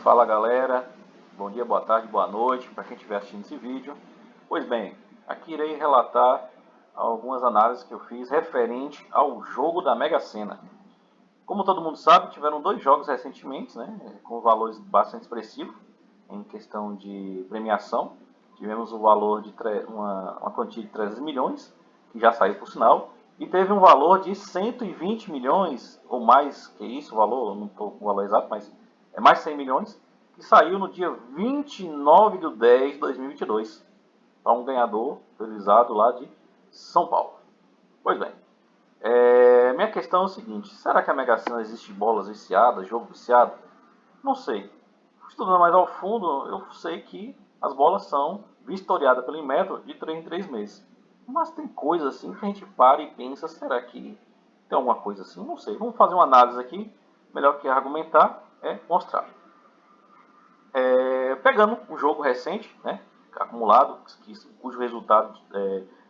Fala galera, bom dia, boa tarde, boa noite para quem estiver assistindo esse vídeo. Pois bem, aqui irei relatar algumas análises que eu fiz referente ao jogo da Mega Sena. Como todo mundo sabe, tiveram dois jogos recentemente, com valores bastante expressivos em questão de premiação. Tivemos o valor de uma quantia de 300 milhões, que já saiu por sinal, e teve um valor de 120 milhões, ou mais que isso, o valor, não estou com o valor exato, mas é mais de 100 milhões, que saiu no dia 29 de 10 de 2022, para um ganhador realizado lá de São Paulo. Pois bem, minha questão é o seguinte: será que a Mega Sena existe bolas viciadas, jogo viciado? Não sei. Estudando mais ao fundo, eu sei que as bolas são vistoriadas pelo Inmetro de 3 em 3 meses. Mas tem coisa assim que a gente para e pensa, será que tem alguma coisa assim? Não sei. Vamos fazer uma análise aqui. Melhor que argumentar é mostrar. Pegando um jogo recente, acumulado, cujo resultado,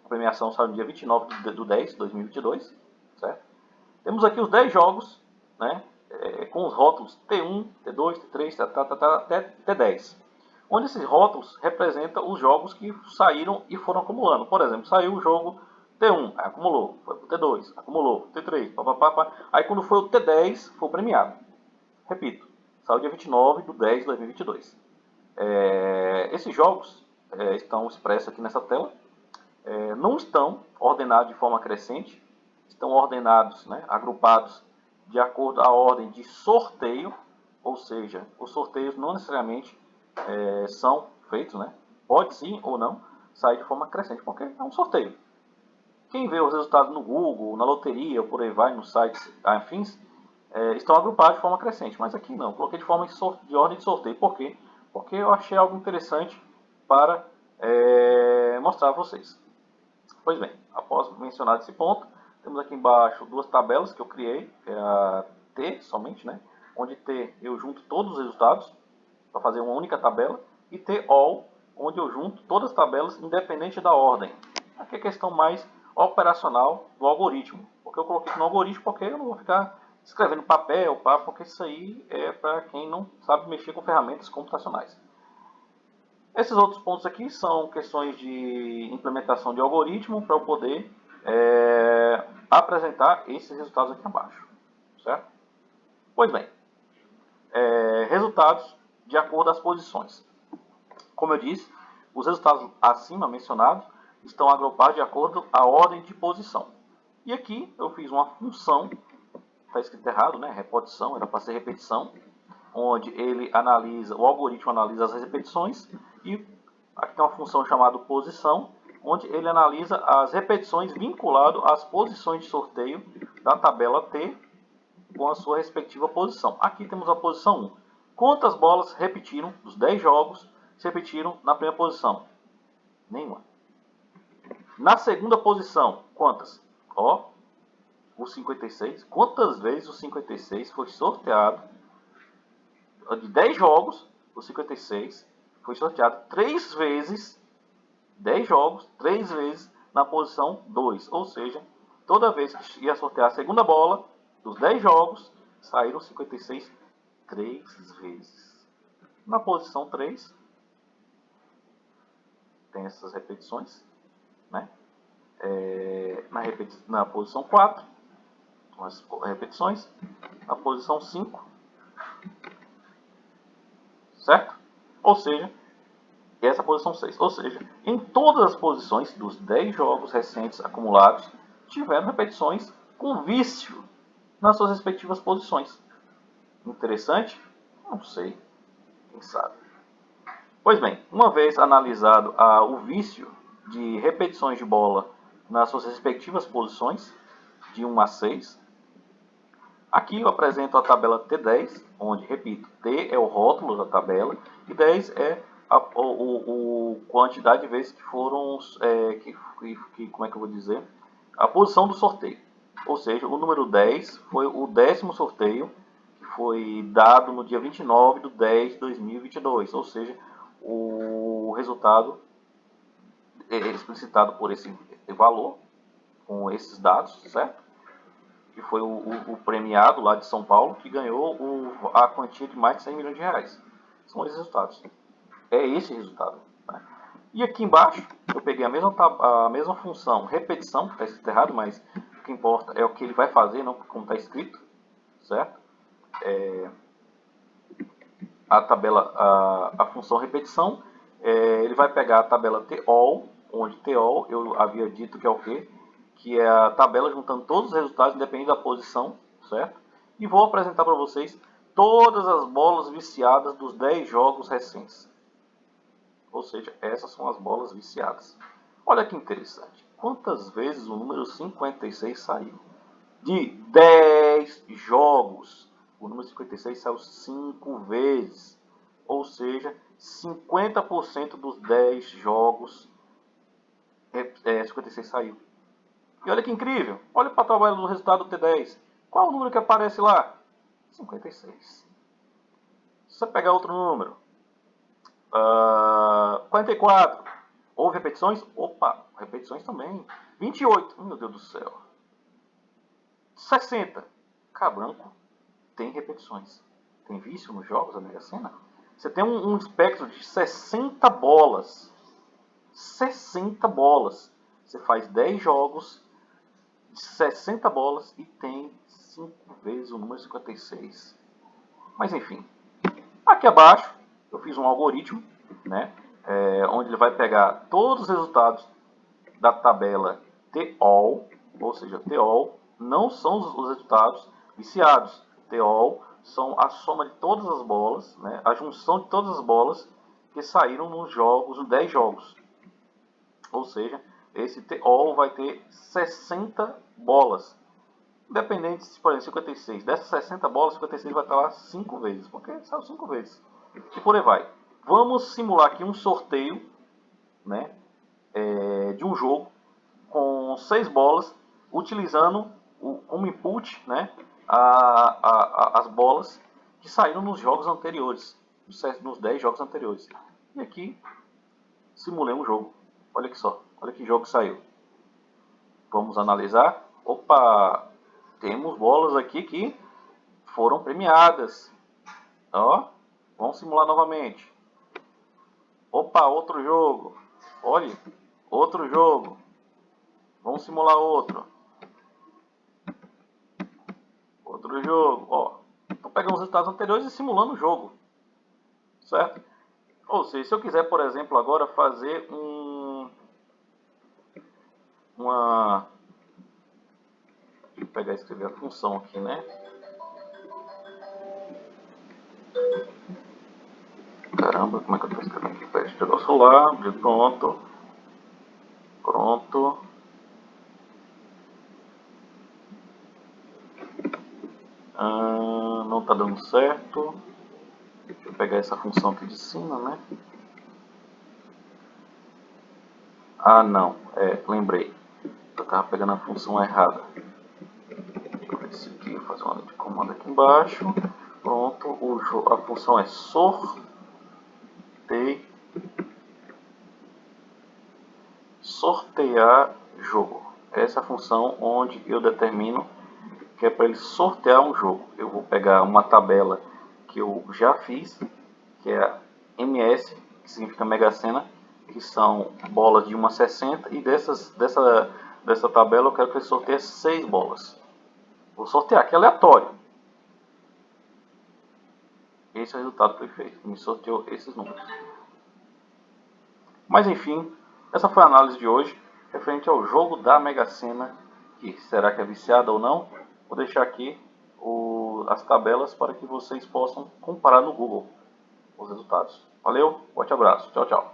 a premiação saiu no dia 29 de 10 de 2022. Certo? Temos aqui os 10 jogos, com os rótulos T1, T2, T3, até T10. Onde esses rótulos representam os jogos que saíram e foram acumulando. Por exemplo, saiu o jogo T1, acumulou, foi pro T2, acumulou, T3, papapá. Aí quando foi o T10, foi premiado. Repito, saiu dia 29 de 10 de 2022. Esses jogos estão expressos aqui nessa tela. Não estão ordenados de forma crescente, estão ordenados, agrupados de acordo com a ordem de sorteio, ou seja, os sorteios não necessariamente são feitos, pode sim ou não sair de forma crescente, porque é um sorteio. Quem vê os resultados no Google, na loteria, ou por aí vai, nos sites afins, estão agrupados de forma crescente, mas aqui não, coloquei de forma de ordem de sorteio. Por quê? Porque eu achei algo interessante para mostrar a vocês. Pois bem, após mencionar esse ponto, temos aqui embaixo duas tabelas que eu criei, que é a T somente, onde T eu junto todos os resultados para fazer uma única tabela, e T all, onde eu junto todas as tabelas independente da ordem. Aqui é a questão mais operacional do algoritmo, porque eu coloquei no algoritmo porque eu não vou ficar escrevendo papel, porque isso aí é para quem não sabe mexer com ferramentas computacionais. Esses outros pontos aqui são questões de implementação de algoritmo para eu poder apresentar esses resultados aqui abaixo. Certo? Pois bem, resultados de acordo às posições. Como eu disse, os resultados acima mencionados estão agrupados de acordo à ordem de posição. E aqui eu fiz uma função, está escrito errado, repetição, era para ser repetição, onde ele analisa, o algoritmo analisa as repetições, e aqui tem uma função chamada posição, onde ele analisa as repetições vinculado às posições de sorteio da tabela T com a sua respectiva posição. Aqui temos a posição 1. Quantas bolas repetiram, dos 10 jogos, se repetiram na primeira posição? Nenhuma. Na segunda posição, quantas? O 56. Quantas vezes o 56 foi sorteado? De 10 jogos, o 56 foi sorteado 3 vezes, 10 jogos, 3 vezes na posição 2. Ou seja, toda vez que ia sortear a segunda bola, dos 10 jogos, saíram 56 3 vezes. Na posição 3, tem essas repetições. Na posição 4, com as repetições. Na posição 5, certo? Ou seja, essa posição 6. Ou seja, em todas as posições dos 10 jogos recentes acumulados, tiveram repetições com vício nas suas respectivas posições. Interessante? Não sei. Quem sabe? Pois bem, uma vez analisado o vício de repetições de bola nas suas respectivas posições, de 1 a 6, aqui eu apresento a tabela T10, onde, repito, T é o rótulo da tabela e 10 é a quantidade de vezes que foram, como é que eu vou dizer, a posição do sorteio. Ou seja, o número 10 foi o 10º sorteio, que foi dado no dia 29 de 10 de 2022. Ou seja, o resultado é explicitado por esse valor, com esses dados, certo? Que foi o premiado lá de São Paulo, que ganhou a quantia de mais de 100 milhões de reais. São esses resultados. É esse resultado. Né? E aqui embaixo, eu peguei a mesma função, repetição, está escrito errado, mas o que importa é o que ele vai fazer, não como está escrito, certo? A função repetição, ele vai pegar a tabela TALL, onde TALL eu havia dito que é o quê? Que é a tabela juntando todos os resultados, independente da posição, certo? E vou apresentar para vocês todas as bolas viciadas dos 10 jogos recentes. Ou seja, essas são as bolas viciadas. Olha que interessante. Quantas vezes o número 56 saiu? De 10 jogos, o número 56 saiu 5 vezes. Ou seja, 50% dos 10 jogos 56 saiu. E olha que incrível. Olha para a tabela do resultado do T10. Qual é o número que aparece lá? 56. Se você pegar outro número, 44. Houve repetições? Opa, repetições também. 28. Meu Deus do céu. 60. Cabranco tem repetições. Tem vício nos jogos da Mega Sena? Você tem um espectro de 60 bolas. 60 bolas. Você faz 10 jogos de 60 bolas e tem 5 vezes o número 56. Mas enfim. Aqui abaixo eu fiz um algoritmo, né? Onde ele vai pegar todos os resultados da tabela TALL, ou seja, TALL não são os resultados viciados. TALL são a soma de todas as bolas, né? A junção de todas as bolas que saíram nos jogos, nos 10 jogos. Ou seja, esse TALL vai ter 60 bolas. Independente se, por exemplo, 56. Dessas 60 bolas, 56 vai estar lá 5 vezes, porque saiu 5 vezes. E por aí vai. Vamos simular aqui um sorteio, né, de um jogo com 6 bolas, utilizando como input, né, as bolas que saíram nos jogos anteriores, nos 10 jogos anteriores. E aqui simulei um jogo. Olha que só, olha que jogo saiu. Vamos analisar. Opa, temos bolas aqui que foram premiadas. Ó, vamos simular novamente. Opa, outro jogo. Olha, outro jogo. Vamos simular outro. Outro jogo. Ó, estou pegando os resultados anteriores e simulando o jogo. Certo? Ou seja, se eu quiser, por exemplo, agora fazer deixa eu pegar e escrever a função aqui, né? Caramba, como é que eu estou escrevendo aqui? Deixa eu pegar o celular, pronto. Pronto. Não está dando certo. Deixa eu pegar essa função aqui de cima, né? Ah, não. Lembrei. Eu estava pegando a função errada. Deixa eu ver isso aqui. Vou fazer uma linha de comando aqui embaixo. Pronto. A função é sortear jogo. Essa é a função onde eu determino que é para ele sortear um jogo. Eu vou pegar uma tabela que eu já fiz, que é a MS, que significa Mega Sena, que são bolas de 1 a 60, e dessa tabela eu quero que ele sorteie 6 bolas. Vou sortear, que é aleatório. Esse é o resultado que foi feito, me sorteou esses números. Mas enfim, essa foi a análise de hoje, referente ao jogo da Mega Sena, que será que é viciada ou não. Vou deixar aqui as tabelas para que vocês possam comparar no Google os resultados. Valeu, forte abraço, tchau, tchau.